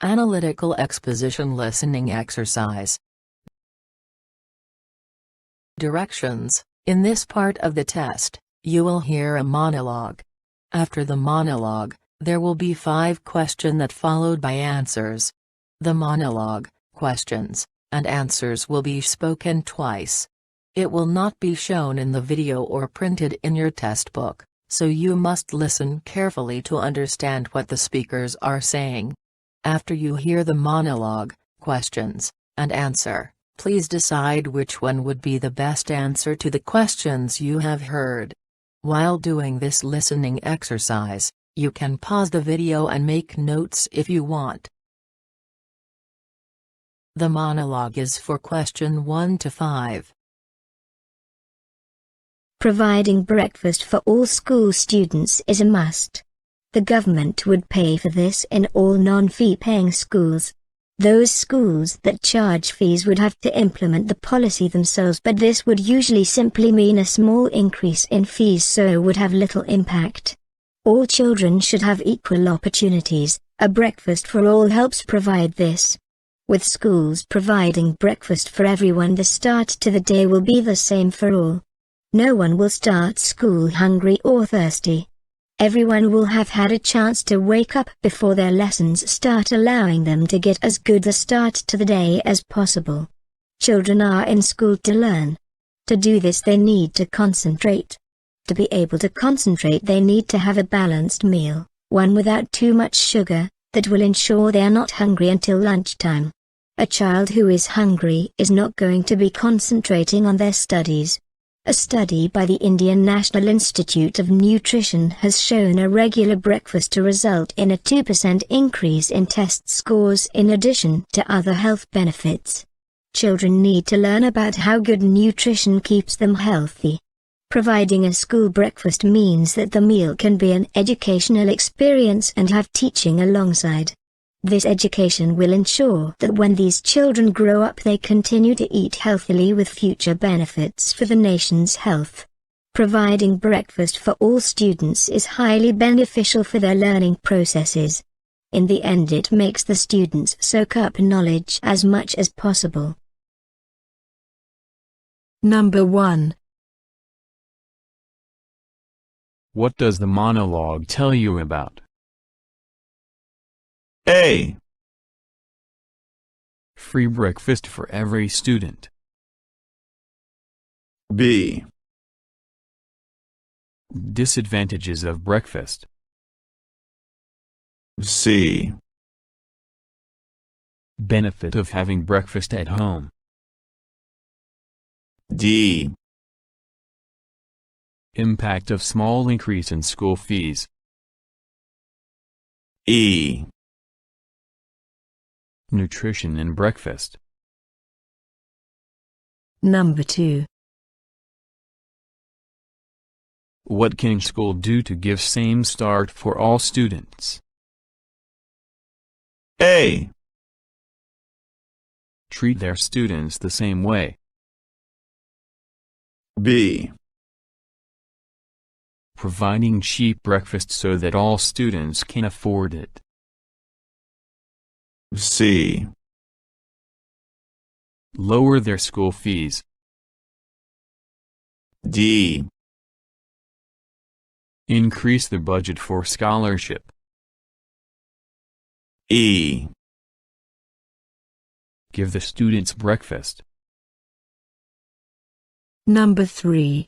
Analytical exposition listening exercise. Directions. In this part of the test, you will hear a monologue. After the monologue, there will be 5 questions that followed by answers. The monologue, questions, and answers will be spoken twice. It will not be shown in the video or printed in your test book, so you must listen carefully to understand what the speakers are saying. After you hear the monologue, questions, and answer, please decide which one would be the best answer to the questions you have heard. While doing this listening exercise, you can pause the video and make notes if you want. The monologue is for question 1 to 5. Providing breakfast for all school students is a must. The government would pay for this in all non-fee-paying schools. Those schools that charge fees would have to implement the policy themselves, but this would usually simply mean a small increase in fees, so would have little impact. All children should have equal opportunities. A breakfast for all helps provide this. With schools providing breakfast for everyone, the start to the day will be the same for all. No one will start school hungry or thirsty. Everyone will have had a chance to wake up before their lessons start, allowing them to get as good a start to the day as possible. Children are in school to learn. To do this, they need to concentrate. To be able to concentrate, they need to have a balanced meal, one without too much sugar, that will ensure they are not hungry until lunchtime. A child who is hungry is not going to be concentrating on their studies. A study by the Indian National Institute of Nutrition has shown a regular breakfast to result in a 2% increase in test scores in addition to other health benefits. Children need to learn about how good nutrition keeps them healthy. Providing a school breakfast means that the meal can be an educational experience and have teaching alongside. This education will ensure that when these children grow up, they continue to eat healthily with future benefits for the nation's health. Providing breakfast for all students is highly beneficial for their learning processes. In the end, it makes the students soak up knowledge as much as possible. Number 1. What does the monologue tell you about? A. Free breakfast for every student. B. Disadvantages of breakfast. C. Benefit of having breakfast at home. D. Impact of small increase in school fees. E. Nutrition in breakfast. Number 2. What can school do to give same start for all students? A. Treat their students the same way. B. Providing cheap breakfast so that all students can afford it. C. Lower their school fees. D. Increase the budget for scholarship. E. Give the students breakfast. Number 3.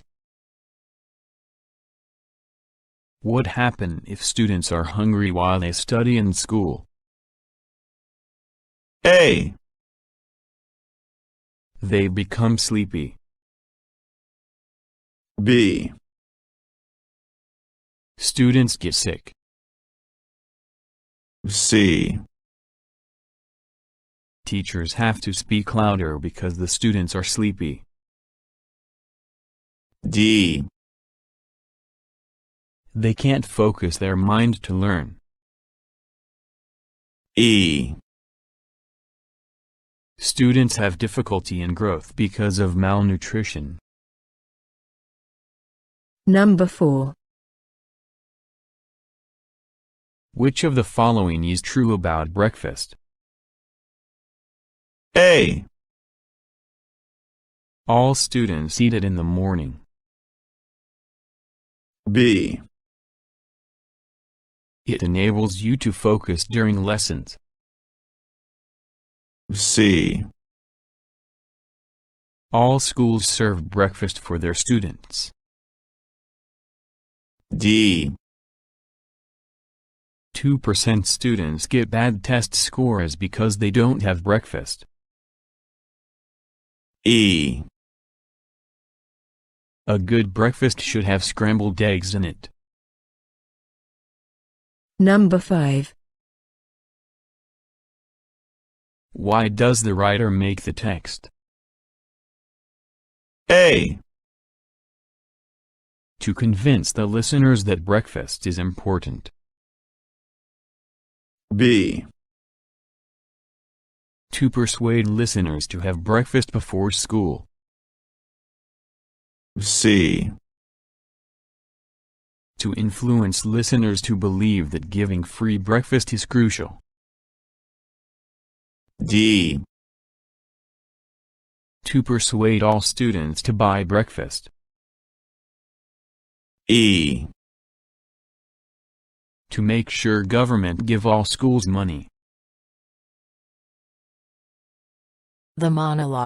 What happens if students are hungry while they study in school? A. They become sleepy. B. Students get sick. C. Teachers have to speak louder because the students are sleepy. D. They can't focus their mind to learn. E. Students have difficulty in growth because of malnutrition. Number 4. Which of the following is true about breakfast? A. All students eat it in the morning. B. It enables you to focus during lessons. C. All schools serve breakfast for their students. D. 2% students get bad test scores because they don't have breakfast. E. A good breakfast should have scrambled eggs in it. Number 5. Why does the writer make the text? A. To convince the listeners that breakfast is important. B. To persuade listeners to have breakfast before school. C. To influence listeners to believe that giving free breakfast is crucial. D. To persuade all students to buy breakfast. E. To make sure government give all schools money. The monologue.